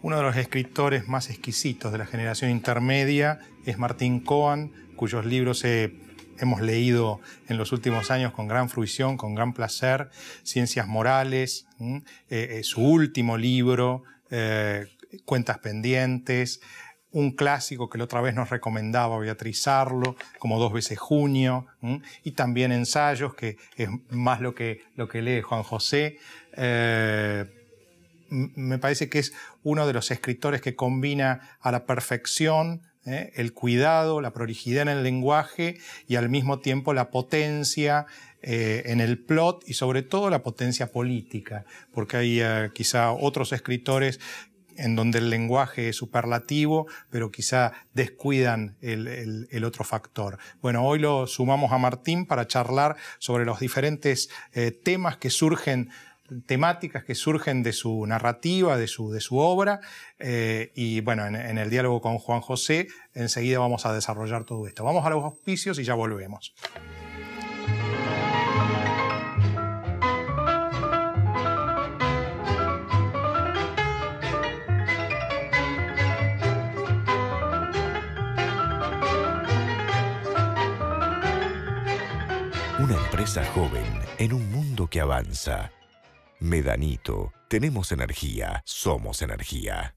Uno de los escritores más exquisitos de la generación intermedia es Martín Cohen, cuyos libros hemos leído en los últimos años con gran fruición, con gran placer. Ciencias Morales, su último libro, Cuentas Pendientes, un clásico que la otra vez nos recomendaba Beatriz Arlo, como Dos veces junio, y también ensayos, que es más lo que lee Juan José. Me parece que es uno de los escritores que combina a la perfección el cuidado, la prolijidad en el lenguaje y al mismo tiempo la potencia en el plot y sobre todo la potencia política, porque hay quizá otros escritores en donde el lenguaje es superlativo, pero quizá descuidan el otro factor. Bueno, hoy lo sumamos a Martín para charlar sobre los diferentes temas que surgen, temáticas que surgen de su narrativa, de su obra, y bueno, en el diálogo con Juan José enseguida vamos a desarrollar todo esto. Vamos a los auspicios y ya volvemos. Una empresa joven en un mundo que avanza. Medanito, tenemos energía, somos energía.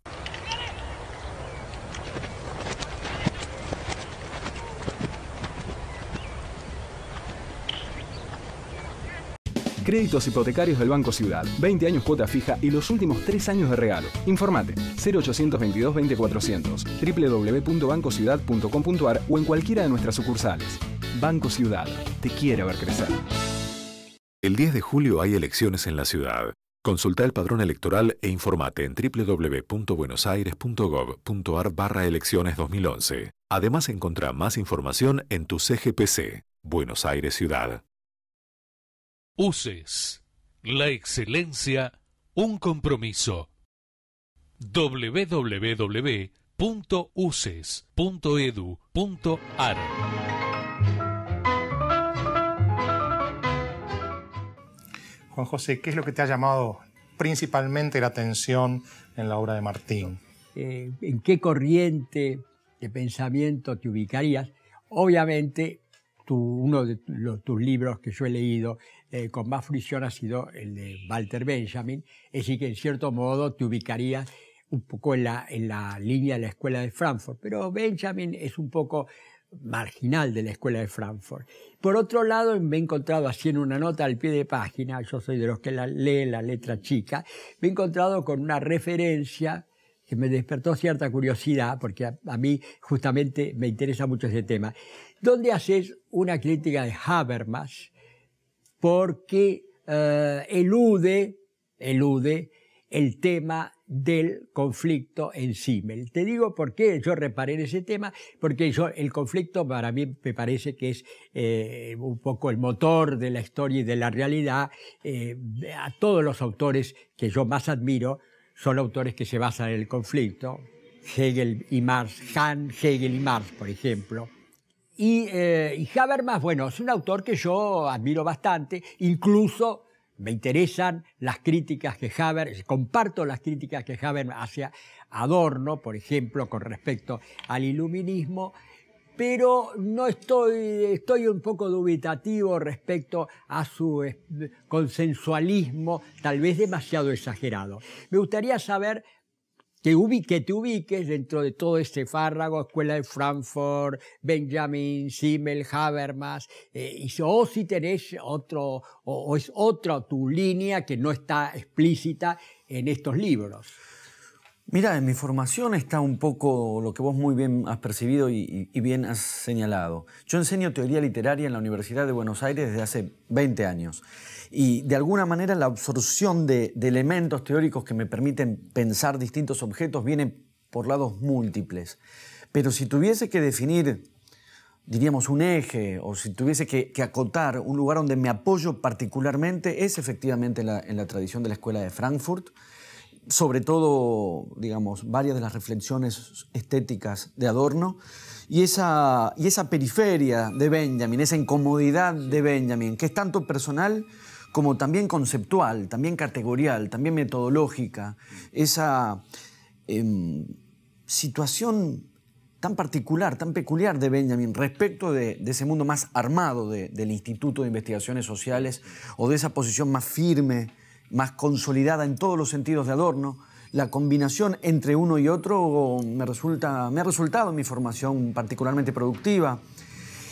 Créditos hipotecarios del Banco Ciudad. 20 años cuota fija y los últimos 3 años de regalo. Informate 0822 20400, www.bancociudad.com.ar o en cualquiera de nuestras sucursales. Banco Ciudad, te quiere ver crecer. El 10 de julio hay elecciones en la ciudad. Consulta el padrón electoral e informate en www.buenosaires.gov.ar/elecciones 2011. Además, encontrá más información en tu CGPC. Buenos Aires Ciudad. UCES. La excelencia, un compromiso. www.uces.edu.ar. Juan José, ¿qué es lo que te ha llamado principalmente la atención en la obra de Martín? ¿En qué corriente de pensamiento te ubicarías? Obviamente, uno de tus libros que yo he leído con más fruición ha sido el de Walter Benjamin, es decir, que en cierto modo te ubicarías un poco en la línea de la Escuela de Frankfurt, pero Benjamin es un poco marginal de la Escuela de Frankfurt. Por otro lado, me he encontrado haciendo una nota al pie de página, yo soy de los que lee la letra chica, me he encontrado con una referencia que me despertó cierta curiosidad, porque a mí justamente me interesa mucho ese tema, donde haces una crítica de Habermas, porque elude el tema del conflicto en Simmel. Te digo por qué yo reparé en ese tema, porque el conflicto para mí me parece que es un poco el motor de la historia y de la realidad. A todos los autores que yo más admiro son autores que se basan en el conflicto, Hegel y Marx, Hegel y Marx, por ejemplo. Y Habermas, bueno, es un autor que yo admiro bastante, incluso me interesan las críticas que comparto las críticas que Habermas hace a Adorno, por ejemplo, con respecto al iluminismo, pero no estoy un poco dubitativo respecto a su consensualismo, tal vez demasiado exagerado. Me gustaría saber que te ubiques dentro de todo este fárrago, Escuela de Frankfurt, Benjamin, Simmel, Habermas, o si tenés o es otra tu línea que no está explícita en estos libros. Mira, en mi formación está un poco lo que vos muy bien has percibido y bien has señalado. Yo enseño teoría literaria en la Universidad de Buenos Aires desde hace 20 años. Y de alguna manera la absorción de elementos teóricos que me permiten pensar distintos objetos viene por lados múltiples. Pero si tuviese que definir, diríamos, un eje, o si tuviese que acotar un lugar donde me apoyo particularmente, es efectivamente en la tradición de la Escuela de Frankfurt. Sobre todo, digamos, varias de las reflexiones estéticas de Adorno y esa periferia de Benjamin, esa incomodidad de Benjamin, que es tanto personal como también conceptual, también categorial, también metodológica, esa situación tan particular, tan peculiar de Benjamin respecto de ese mundo más armado del Instituto de Investigaciones Sociales o de esa posición más firme, más consolidada en todos los sentidos de Adorno. La combinación entre uno y otro me ha resultado en mi formación particularmente productiva.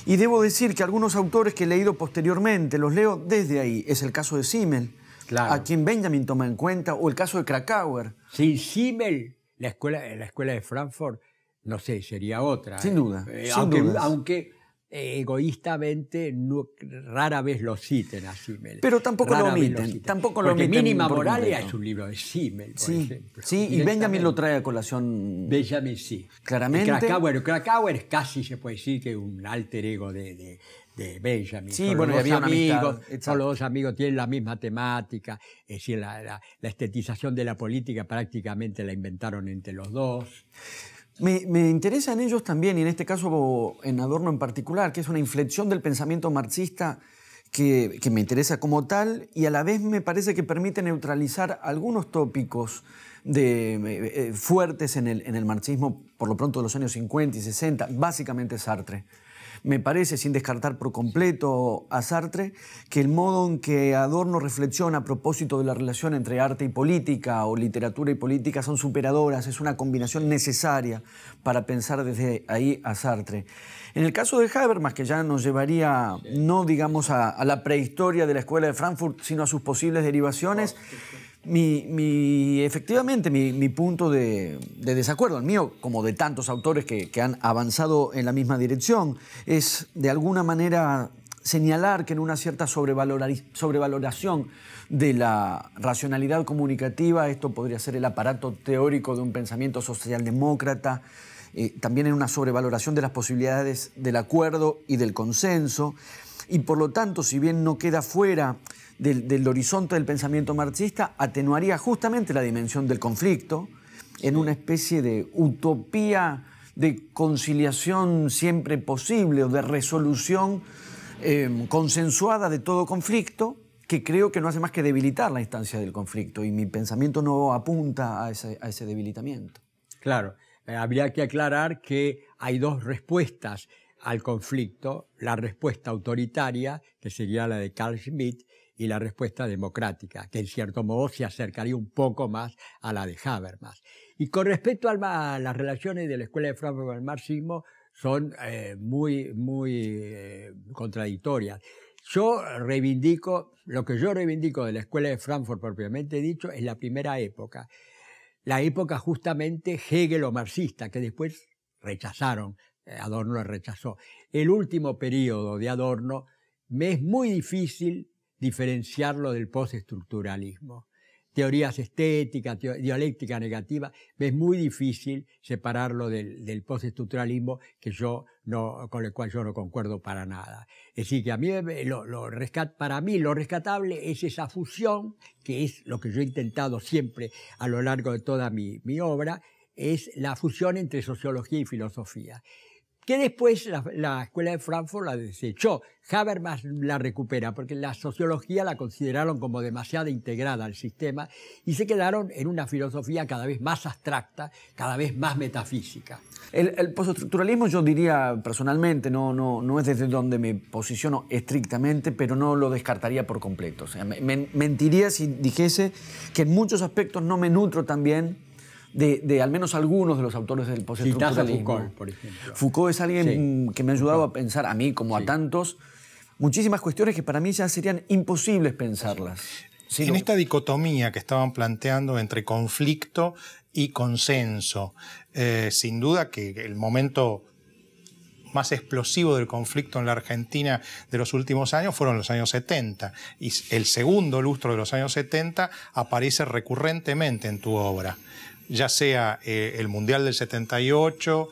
Y debo decir que algunos autores que he leído posteriormente, los leo desde ahí. Es el caso de Simmel, claro, a quien Benjamin toma en cuenta, o el caso de Krakauer. Sin Simmel, la escuela de Frankfurt, no sé, sería otra. Sin duda, sin duda. Aunque egoístamente rara vez lo citen a Simmel. Pero tampoco lo omiten. Tampoco lo omiten. Mínima Moralia es un libro de Simmel, por ejemplo. Sí, y Benjamin lo trae a colación. Benjamin sí. Claramente. Krakauer es casi, se puede decir, que un alter ego de Benjamin. Sí, bueno, había amigos, son los dos amigos, tienen la misma temática. Es decir, la estetización de la política prácticamente la inventaron entre los dos. Me interesa en ellos también, y en este caso en Adorno en particular, que es una inflexión del pensamiento marxista que me interesa como tal, y a la vez me parece que permite neutralizar algunos tópicos fuertes en el marxismo, por lo pronto de los años 50 y 60, básicamente Sartre. Me parece, sin descartar por completo a Sartre, que el modo en que Adorno reflexiona a propósito de la relación entre arte y política o literatura y política son superadoras, es una combinación necesaria para pensar desde ahí a Sartre. En el caso de Habermas, que ya nos llevaría no digamos a la prehistoria de la Escuela de Frankfurt, sino a sus posibles derivaciones, efectivamente, mi punto de desacuerdo, el mío, como de tantos autores que han avanzado en la misma dirección, es de alguna manera señalar que en una cierta sobrevaloración de la racionalidad comunicativa, esto podría ser el aparato teórico de un pensamiento socialdemócrata, también en una sobrevaloración de las posibilidades del acuerdo y del consenso, y por lo tanto, si bien no queda fuera del horizonte del pensamiento marxista, atenuaría justamente la dimensión del conflicto en una especie de utopía de conciliación siempre posible o de resolución consensuada de todo conflicto, que creo que no hace más que debilitar la instancia del conflicto, y mi pensamiento no apunta a ese debilitamiento. Claro, habría que aclarar que hay dos respuestas al conflicto: la respuesta autoritaria, que sería la de Carl Schmitt, y la respuesta democrática, que en cierto modo se acercaría un poco más a la de Habermas. Y con respecto a las relaciones de la Escuela de Frankfurt con el marxismo, son muy contradictorias. Lo que yo reivindico de la Escuela de Frankfurt propiamente dicho es la primera época. La época justamente Hegel o marxista, que después rechazaron, Adorno lo rechazó. El último periodo de Adorno me es muy difícil diferenciarlo del postestructuralismo. Teorías estéticas, dialéctica negativa, es muy difícil separarlo del postestructuralismo con el cual yo no concuerdo para nada. Es decir, que a mí para mí lo rescatable es esa fusión, que es lo que yo he intentado siempre a lo largo de toda mi obra, es la fusión entre sociología y filosofía, que después la Escuela de Frankfurt la desechó. Habermas la recupera porque la sociología la consideraron como demasiado integrada al sistema y se quedaron en una filosofía cada vez más abstracta, cada vez más metafísica. El postestructuralismo, yo diría personalmente, no es desde donde me posiciono estrictamente, pero no lo descartaría por completo. O sea, mentiría si dijese que en muchos aspectos no me nutro también de al menos algunos de los autores del postestructuralismo. Foucault, por ejemplo. Foucault es alguien que me ha ayudado a pensar, a mí como a tantos, muchísimas cuestiones que para mí ya serían imposibles pensarlas. En esta dicotomía que estaban planteando entre conflicto y consenso, sin duda que el momento más explosivo del conflicto en la Argentina de los últimos años fueron los años 70. Y el segundo lustro de los años 70 aparece recurrentemente en tu obra, ya sea el Mundial del 78,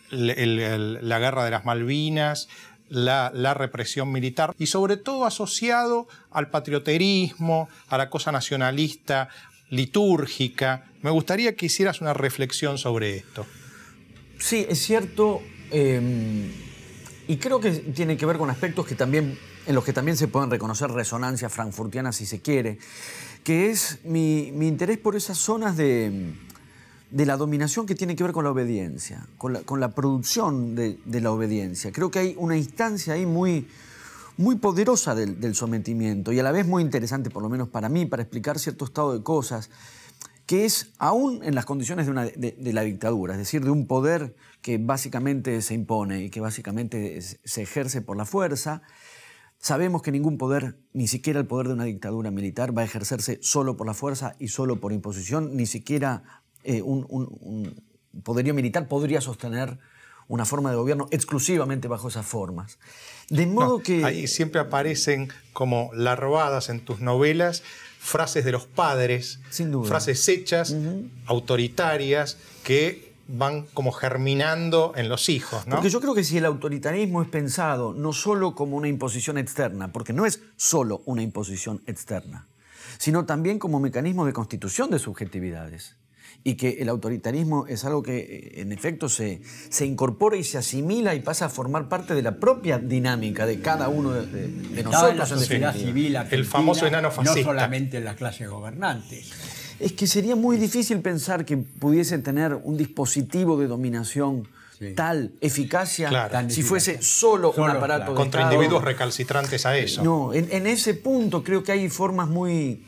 la Guerra de las Malvinas, la represión militar, y sobre todo asociado al patrioterismo, a la cosa nacionalista, litúrgica. Me gustaría que hicieras una reflexión sobre esto. Sí, es cierto, y creo que tiene que ver con aspectos en los que también se pueden reconocer resonancias frankfurtianas, si se quiere, que es mi interés por esas zonas de de la dominación que tiene que ver con la obediencia, con la producción de la obediencia. Creo que hay una instancia ahí muy poderosa del sometimiento y a la vez muy interesante, por lo menos para mí, para explicar cierto estado de cosas, que es aún en las condiciones de la dictadura, es decir, de un poder que básicamente se impone y que básicamente se ejerce por la fuerza. Sabemos que ningún poder, ni siquiera el poder de una dictadura militar, va a ejercerse solo por la fuerza y solo por imposición, ni siquiera un poderío militar podría sostener una forma de gobierno exclusivamente bajo esas formas. De modo que... Ahí siempre aparecen como larvadas en tus novelas frases de los padres, sin duda, frases hechas, autoritarias, que van como germinando en los hijos, ¿no? Porque yo creo que si el autoritarismo es pensado no solo como una imposición externa, porque no es solo una imposición externa, sino también como mecanismo de constitución de subjetividades, y que el autoritarismo es algo que en efecto se incorpora y se asimila y pasa a formar parte de la propia dinámica de cada uno de nosotros. En la sociedad civil argentina, el famoso enano fascista. No solamente en las clases gobernantes. Es que sería muy difícil pensar que pudiese tener un dispositivo de dominación tal eficacia, claro, si fuese solo un aparato de contra Estado. individuos recalcitrantes a eso. No, en ese punto creo que hay formas muy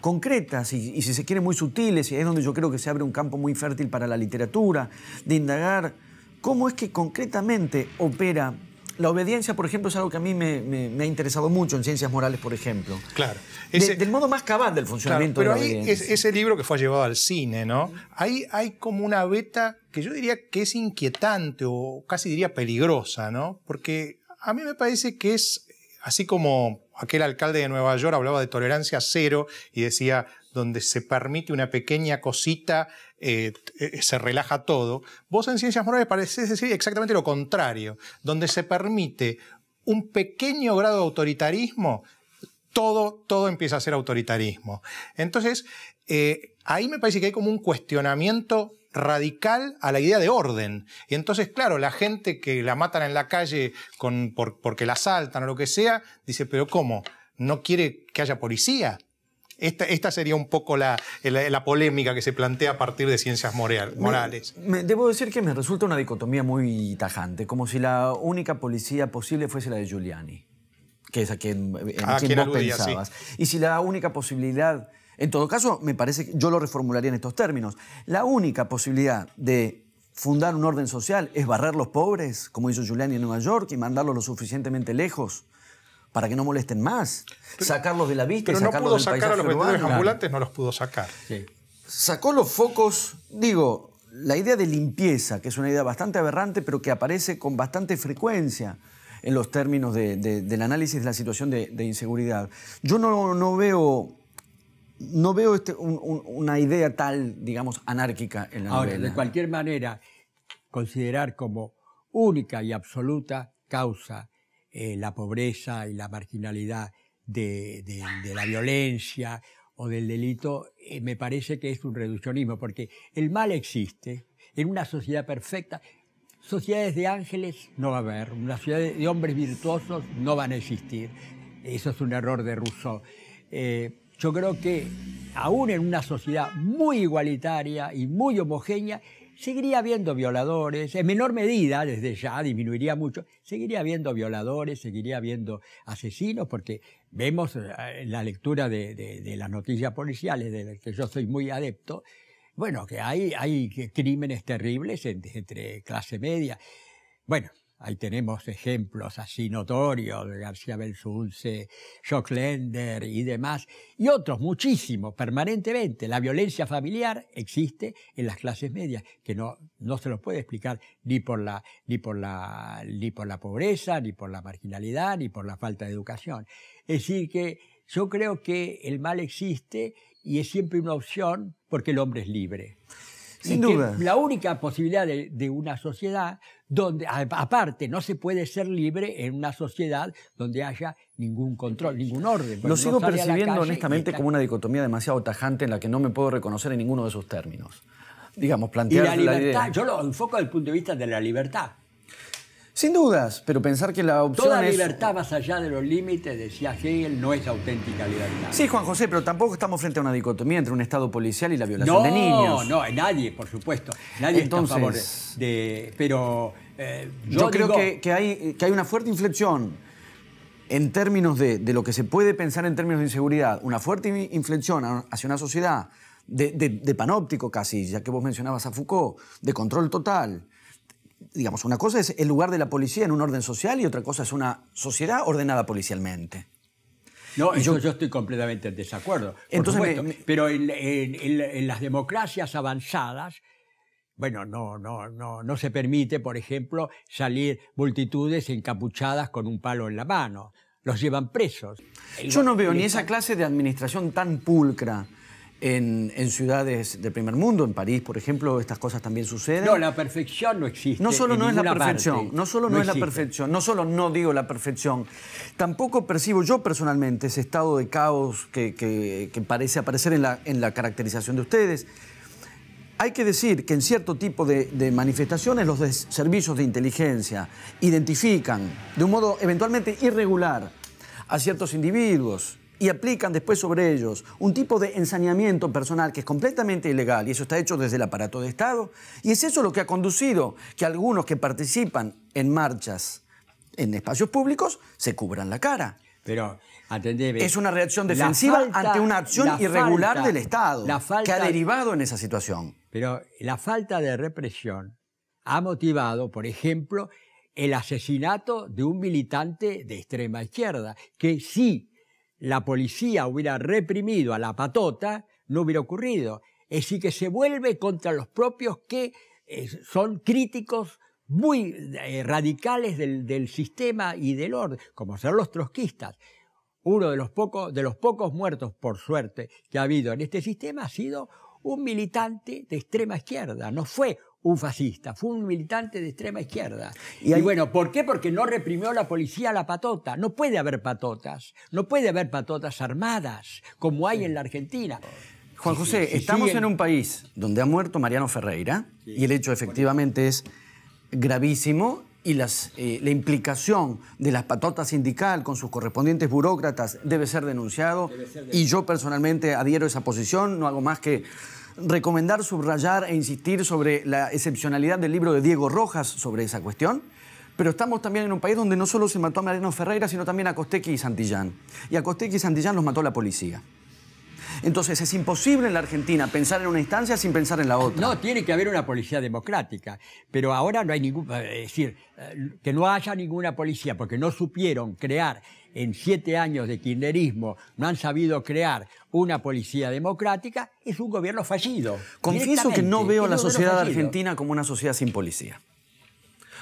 concretas y si se quiere muy sutiles, y es donde yo creo que se abre un campo muy fértil para la literatura, de indagar cómo es que concretamente opera. La obediencia, por ejemplo, es algo que a mí me ha interesado mucho en Ciencias Morales, por ejemplo. Claro. Del modo más cabal del funcionamiento de la obediencia. Pero ahí ese libro que fue llevado al cine, ¿no? Ahí hay como una beta que yo diría que es inquietante o casi diría peligrosa, ¿no? Porque a mí me parece que es, así como aquel alcalde de Nueva York hablaba de tolerancia cero y decía, donde se permite una pequeña cosita, se relaja todo. Vos en Ciencias Morales parecés decir exactamente lo contrario. Donde se permite un pequeño grado de autoritarismo, todo empieza a ser autoritarismo. Entonces, ahí me parece que hay como un cuestionamiento radical a la idea de orden. Y entonces, claro, la gente que la matan en la calle porque la asaltan o lo que sea, dice, pero ¿cómo? ¿No quiere que haya policía? Esta sería un poco la polémica que se plantea a partir de Ciencias Morales. Debo decir que me resulta una dicotomía muy tajante, como si la única policía posible fuese la de Giuliani, que es a quien vos pensabas. Sí. Y si la única posibilidad, en todo caso, me parece que yo lo reformularía en estos términos, la única posibilidad de fundar un orden social es barrer los pobres, como hizo Giuliani en Nueva York, y mandarlos lo suficientemente lejos para que no molesten más, sacarlos de la vista y sacarlos del paisaje urbano. Pero no pudo sacar a los vendedores ambulantes, no los pudo sacar. Sí. Sacó los focos, digo, la idea de limpieza, que es una idea bastante aberrante, pero que aparece con bastante frecuencia en los términos del análisis de la situación de inseguridad. Yo no veo una idea tal, digamos, anárquica en la novela. De cualquier manera, considerar como única y absoluta causa la pobreza y la marginalidad de la violencia o del delito, me parece que es un reduccionismo, porque el mal existe en una sociedad perfecta. Sociedades de ángeles no va a haber, una sociedad de hombres virtuosos no van a existir. Eso es un error de Rousseau. Yo creo que aún en una sociedad muy igualitaria y muy homogénea, seguiría habiendo violadores, en menor medida, desde ya disminuiría mucho, seguiría habiendo violadores, seguiría habiendo asesinos, porque vemos en la lectura de las noticias policiales, de las que yo soy muy adepto, bueno, que hay crímenes terribles entre clase media. Bueno, ahí tenemos ejemplos así notorios de García Belsunce, Schockländer y demás, y otros muchísimos, permanentemente. La violencia familiar existe en las clases medias, que no se los puede explicar ni por la pobreza, ni por la marginalidad, ni por la falta de educación. Es decir, que yo creo que el mal existe y es siempre una opción porque el hombre es libre. Sin duda. La única posibilidad de una sociedad donde, aparte, no se puede ser libre en una sociedad donde haya ningún control, ningún orden. Lo sigo percibiendo honestamente como una dicotomía demasiado tajante en la que no me puedo reconocer en ninguno de sus términos. Digamos, plantear y la libertad, idea. yo lo enfoco desde el punto de vista de la libertad. Sin dudas, pero pensar que la opción Toda es... libertad más allá de los límites, decía Hegel, no es auténtica libertad. Sí, Juan José, pero tampoco estamos frente a una dicotomía entre un Estado policial y la violación de niños. No, nadie, por supuesto. Nadie Entonces, está a favor de... Pero yo creo que hay una fuerte inflexión en términos de lo que se puede pensar en términos de inseguridad, una fuerte inflexión hacia una sociedad de panóptico casi, ya que vos mencionabas a Foucault, de control total. Digamos, una cosa es el lugar de la policía en un orden social y otra cosa es una sociedad ordenada policialmente. No, yo estoy completamente en desacuerdo. Entonces, pero en las democracias avanzadas, bueno, no se permite, por ejemplo, salir multitudes encapuchadas con un palo en la mano. Los llevan presos. Yo no veo ni esa clase de administración tan pulcra en ciudades del primer mundo. En París, por ejemplo, estas cosas también suceden. No, la perfección no existe. No solo no es la perfección, parte. no solo no es la perfección, no solo no digo la perfección, tampoco percibo yo personalmente ese estado de caos que parece aparecer en la caracterización de ustedes. Hay que decir que en cierto tipo de manifestaciones los servicios de inteligencia identifican de un modo eventualmente irregular a ciertos individuos y aplican después sobre ellos un tipo de ensañamiento personal que es completamente ilegal, y eso está hecho desde el aparato de Estado, y es eso lo que ha conducido que algunos que participan en marchas en espacios públicos se cubran la cara. Pero, atendeme, es una reacción defensiva ante una acción irregular del Estado que ha derivado en esa situación. Pero la falta de represión ha motivado, por ejemplo, el asesinato de un militante de extrema izquierda, que sí, la policía hubiera reprimido a la patota, no hubiera ocurrido. Es decir, que se vuelve contra los propios que son críticos muy radicales del sistema y del orden, como son los trotskistas. Uno de los pocos muertos, por suerte, que ha habido en este sistema ha sido un militante de extrema izquierda. No fue un fascista, fue un militante de extrema izquierda. Y bueno, ¿por qué? Porque no reprimió la policía a la patota. No puede haber patotas, no puede haber patotas armadas, como hay en la Argentina. Juan José, estamos en un país donde ha muerto Mariano Ferreira, y el hecho efectivamente es gravísimo, y la implicación de las patotas sindical con sus correspondientes burócratas debe ser denunciado, y yo personalmente adhiero a esa posición. No hago más que recomendar, subrayar e insistir sobre la excepcionalidad del libro de Diego Rojas sobre esa cuestión. Pero estamos también en un país donde no solo se mató a Mariano Ferreira, sino también a Costequi y Santillán. Y a Costequi y Santillán los mató la policía. Entonces es imposible en la Argentina pensar en una instancia sin pensar en la otra. No, tiene que haber una policía democrática, pero ahora no hay ningún... Es decir, que no haya ninguna policía porque no supieron crear en 7 años de kirchnerismo, no han sabido crear una policía democrática, es un gobierno fallido. Confieso que no veo a la sociedad argentina como una sociedad sin policía.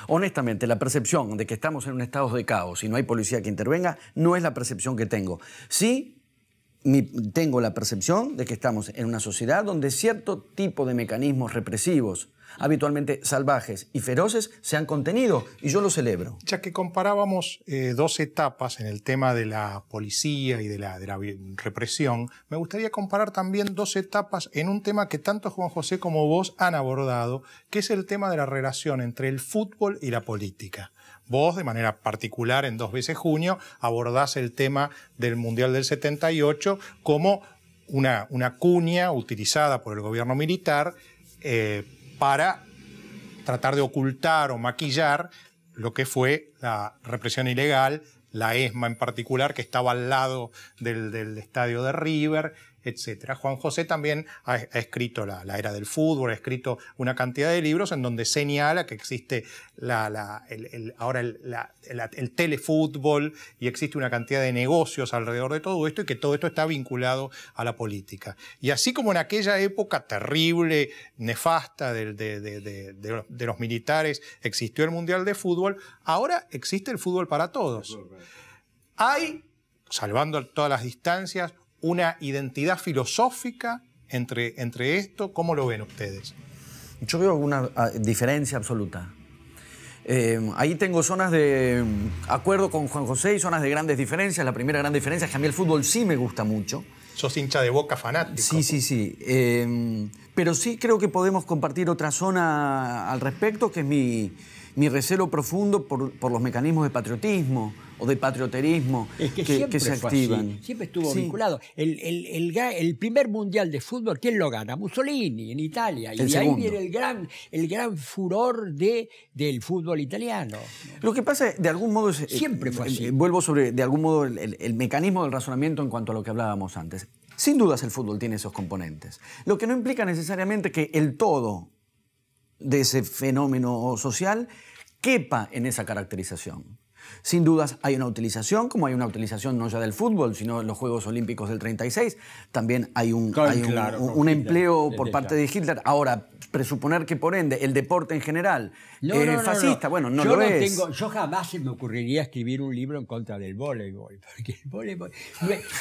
Honestamente, la percepción de que estamos en un estado de caos y no hay policía que intervenga no es la percepción que tengo. Sí, tengo la percepción de que estamos en una sociedad donde cierto tipo de mecanismos represivos, habitualmente salvajes y feroces, se han contenido, y yo lo celebro. Ya que comparábamos 2 etapas en el tema de la policía y de la represión, me gustaría comparar también 2 etapas en un tema que tanto Juan José como vos han abordado, que es el tema de la relación entre el fútbol y la política. Vos, de manera particular, en 2 veces junio, abordás el tema del Mundial del 78 como una cuña utilizada por el gobierno militar para tratar de ocultar o maquillar lo que fue la represión ilegal, la ESMA en particular, que estaba al lado del estadio de River, etc. Juan José también ha escrito la era del fútbol, ha escrito una cantidad de libros en donde señala que existe ahora el telefútbol, y existe una cantidad de negocios alrededor de todo esto, y que todo esto está vinculado a la política. Y así como en aquella época terrible, nefasta de los militares, existió el Mundial de Fútbol, ahora existe el fútbol para todos. Hay, salvando todas las distancias, una identidad filosófica entre esto. ¿Cómo lo ven ustedes? Yo veo una diferencia absoluta. Ahí tengo zonas de acuerdo con Juan José y zonas de grandes diferencias. La primera gran diferencia es que a mí el fútbol sí me gusta mucho. Sos hincha de Boca fanático. Sí. Pero sí creo que podemos compartir otra zona al respecto, que es mi recelo profundo por los mecanismos de patriotismo o de patrioterismo es que se fue activan. Así, siempre estuvo Sí. vinculado. El primer mundial de fútbol, ¿quién lo gana? Mussolini, en Italia. Y El de ahí segundo. viene el gran furor del fútbol italiano. Lo que pasa, de algún modo, Siempre fue así. Vuelvo sobre, de algún modo, el mecanismo del razonamiento en cuanto a lo que hablábamos antes. Sin dudas el fútbol tiene esos componentes. Lo que no implica necesariamente que el todo de ese fenómeno social quepa en esa caracterización. Sin dudas hay una utilización, como hay una utilización no ya del fútbol, sino en los Juegos Olímpicos del 36. También hay un empleo por parte de Hitler. Ahora, presuponer que por ende el deporte en general es fascista, bueno, no lo es. Yo jamás se me ocurriría escribir un libro en contra del voleibol, porque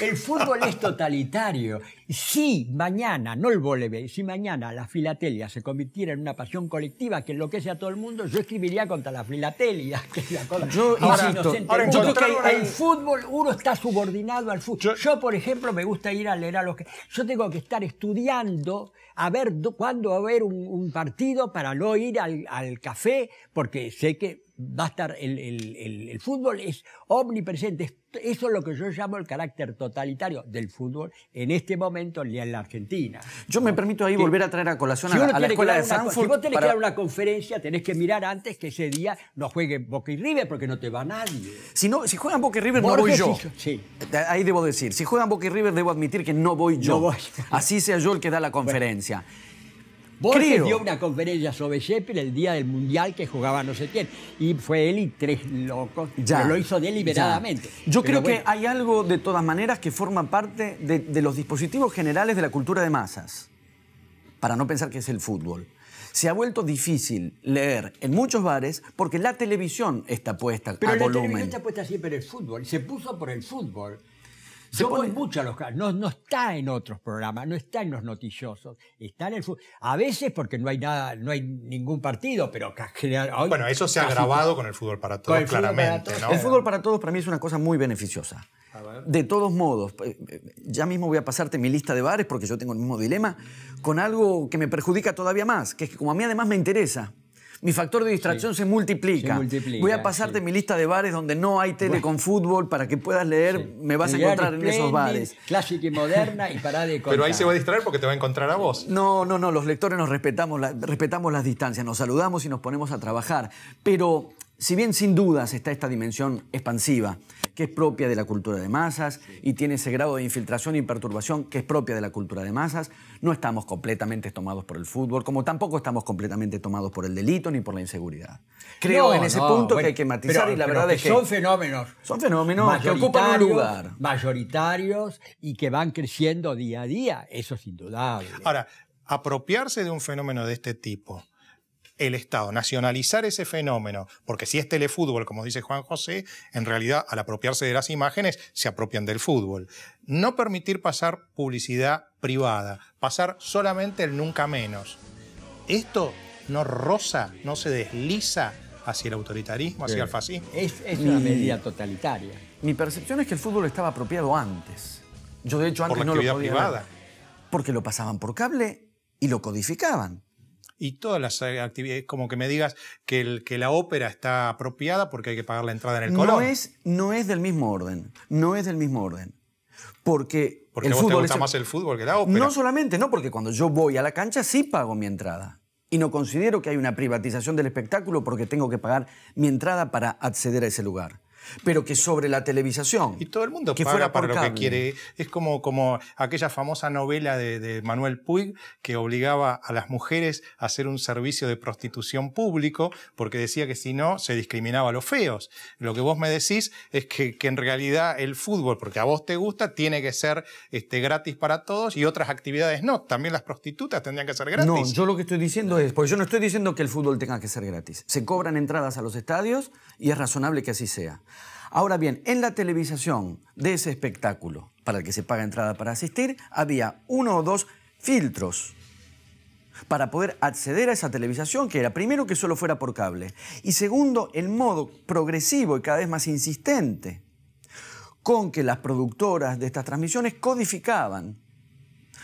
el fútbol es totalitario. Si mañana, no el voleibol, si mañana la filatelia se convirtiera en una pasión colectiva que enloquece a todo el mundo, yo escribiría contra la filatelia, que es la cosa. Yo insisto, yo creo que el fútbol, uno está subordinado al fútbol. Yo, por ejemplo, me gusta ir a leer a los que... Yo tengo que estar estudiando a ver cuándo va a haber un partido para no ir al café, porque sé que va a estar el fútbol es omnipresente. Eso es lo que yo llamo el carácter totalitario del fútbol en este momento en la Argentina. Yo me permito ahí volver a traer a colación a la escuela de Frankfurt. Si vos tenés que dar una conferencia, tenés que mirar antes que ese día no juegue Boca y River, porque no te va nadie. Si juegan Boca y River, no voy yo. Sí. Ahí debo decir, si juegan Boca y River, debo admitir que no voy yo. No voy. Así sea yo el que da la conferencia. Borges dio una conferencia sobre Sheffield el día del Mundial que jugaba no sé quién. Y fue él y tres locos. Pero lo hizo deliberadamente. Yo creo que hay algo, de todas maneras, que forma parte de los dispositivos generales de la cultura de masas. Para no pensar que es el fútbol. Se ha vuelto difícil leer en muchos bares porque la televisión está puesta a volumen. Pero la televisión está puesta siempre en el fútbol. Se puso por el fútbol. Yo voy mucho a los casos. No está en otros programas, no está en los noticiosos, está en el fútbol. A veces porque no hay nada, no hay ningún partido, pero hoy, bueno, eso se ha agravado con el fútbol para todos, claramente. ¿No? El fútbol para todos para mí es una cosa muy beneficiosa. De todos modos, ya mismo voy a pasarte mi lista de bares porque yo tengo el mismo dilema, con algo que me perjudica todavía más, que es que como a mí además me interesa, mi factor de distracción se multiplica. Voy a pasarte mi lista de bares donde no hay tele con fútbol para que puedas leer. Me vas a encontrar en esos bares. Clásica y moderna y pará de contar. Pero ahí se va a distraer porque te va a encontrar a vos. No, los lectores nos respetamos las distancias, nos saludamos y nos ponemos a trabajar. Pero si bien sin dudas está esta dimensión expansiva, que es propia de la cultura de masas y tiene ese grado de infiltración y perturbación que es propia de la cultura de masas, no estamos completamente tomados por el fútbol, como tampoco estamos completamente tomados por el delito ni por la inseguridad. Creo en ese punto que hay que matizar y la verdad es que son fenómenos que ocupan un lugar. Mayoritarios y que van creciendo día a día, eso es indudable. Ahora, apropiarse de un fenómeno de este tipo, el Estado, nacionalizar ese fenómeno, porque si es telefútbol, como dice Juan José, en realidad al apropiarse de las imágenes se apropian del fútbol. No permitir pasar publicidad privada, pasar solamente el nunca menos. Esto no roza, no se desliza hacia el autoritarismo, hacia el fascismo. Es una medida totalitaria. Mi percepción es que el fútbol estaba apropiado antes. Yo de hecho antes no lo podía ver. ¿Por la actividad privada? Porque lo pasaban por cable y lo codificaban. Y todas las actividades, como que me digas que la ópera está apropiada porque hay que pagar la entrada en el Colón. No es del mismo orden. No es del mismo orden. Porque el fútbol te gusta más el fútbol que la ópera. No solamente, no, porque cuando yo voy a la cancha sí pago mi entrada. Y no considero que hay una privatización del espectáculo porque tengo que pagar mi entrada para acceder a ese lugar. Pero que sobre la televisación... Y todo el mundo que paga para lo que quiere. Es como aquella famosa novela de Manuel Puig que obligaba a las mujeres a hacer un servicio de prostitución público porque decía que si no se discriminaba a los feos. Lo que vos me decís es que en realidad el fútbol, porque a vos te gusta, tiene que ser gratis para todos y otras actividades no. También las prostitutas tendrían que ser gratis. No, yo lo que estoy diciendo es... Porque yo no estoy diciendo que el fútbol tenga que ser gratis. Se cobran entradas a los estadios y es razonable que así sea. Ahora bien, en la televisación de ese espectáculo, para el que se paga entrada para asistir, había 1 o 2 filtros para poder acceder a esa televisación, que era primero que solo fuera por cable y segundo el modo progresivo y cada vez más insistente con que las productoras de estas transmisiones codificaban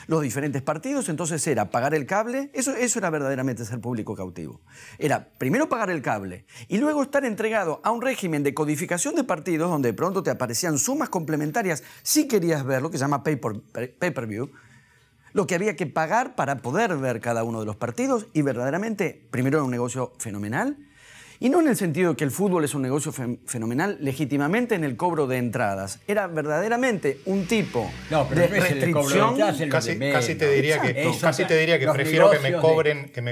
los diferentes partidos, entonces era pagar el cable, eso era verdaderamente ser público cautivo. Era primero pagar el cable y luego estar entregado a un régimen de codificación de partidos donde de pronto te aparecían sumas complementarias si querías ver lo que se llama pay-per-view, lo que había que pagar para poder ver cada uno de los partidos y verdaderamente, primero era un negocio fenomenal. Y no en el sentido de que el fútbol es un negocio fenomenal legítimamente en el cobro de entradas. Era verdaderamente un tipo de restricción. Casi te diría que prefiero que me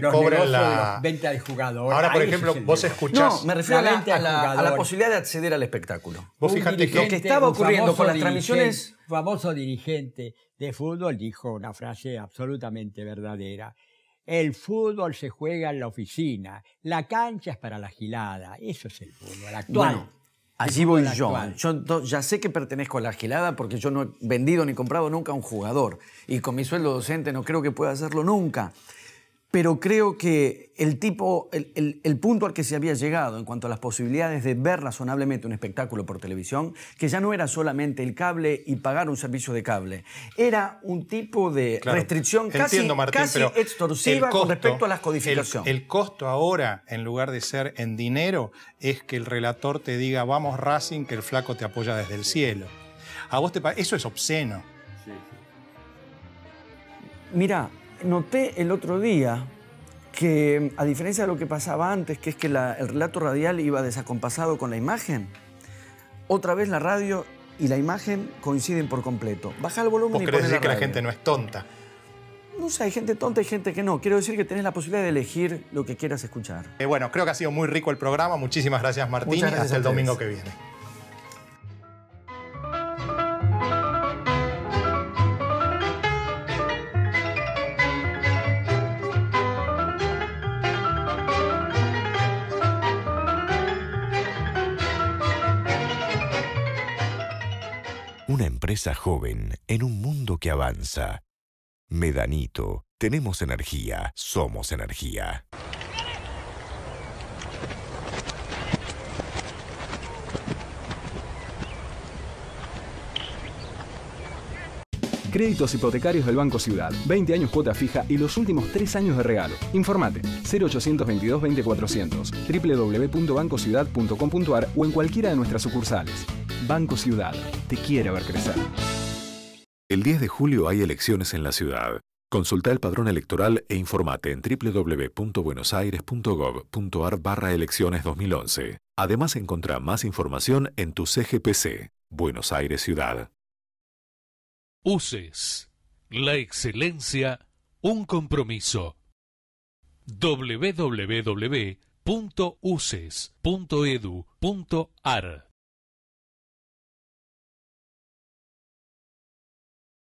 cobren la venta de jugadores. Ahora, por ejemplo, vos escuchás... No, me refiero a la posibilidad de acceder al espectáculo. Vos fíjate que lo que estaba ocurriendo con las transmisiones... Un famoso dirigente de fútbol dijo una frase absolutamente verdadera. El fútbol se juega en la oficina, la cancha es para la gilada. Eso es el fútbol actual. Bueno, allí voy yo. Yo ya sé que pertenezco a la gilada porque yo no he vendido ni comprado nunca a un jugador. Y con mi sueldo docente no creo que pueda hacerlo nunca. Pero creo que el punto al que se había llegado en cuanto a las posibilidades de ver razonablemente un espectáculo por televisión, que ya no era solamente el cable y pagar un servicio de cable, era un tipo de restricción casi extorsiva con respecto a las codificaciones. El costo ahora, en lugar de ser en dinero, es que el relator te diga, vamos Racing, que el flaco te apoya desde el cielo. ¿A vos te parece? Eso es obsceno. Sí. Mira, noté el otro día que, a diferencia de lo que pasaba antes, que es que el relato radial iba desacompasado con la imagen, otra vez la radio y la imagen coinciden por completo. Baja el volumen y poné la radio. ¿Vos querés decir que la gente no es tonta? No sé, hay gente tonta y gente que no. Quiero decir que tenés la posibilidad de elegir lo que quieras escuchar. Bueno, creo que ha sido muy rico el programa. Muchísimas gracias, Martín. Muchas gracias. Hasta el domingo que viene. Una empresa joven en un mundo que avanza. Medanito, tenemos energía, somos energía. Créditos hipotecarios del Banco Ciudad. 20 años cuota fija y los últimos 3 años de regalo. Informate 0822 20400, www.bancociudad.com.ar o en cualquiera de nuestras sucursales. Banco Ciudad, te quiere ver crecer. El 10 de julio hay elecciones en la ciudad. Consulta el padrón electoral e informate en www.buenosaires.gov.ar/elecciones 2011. Además, encontrá más información en tu CGPC. Buenos Aires Ciudad. UCES, la excelencia, un compromiso. www.uces.edu.ar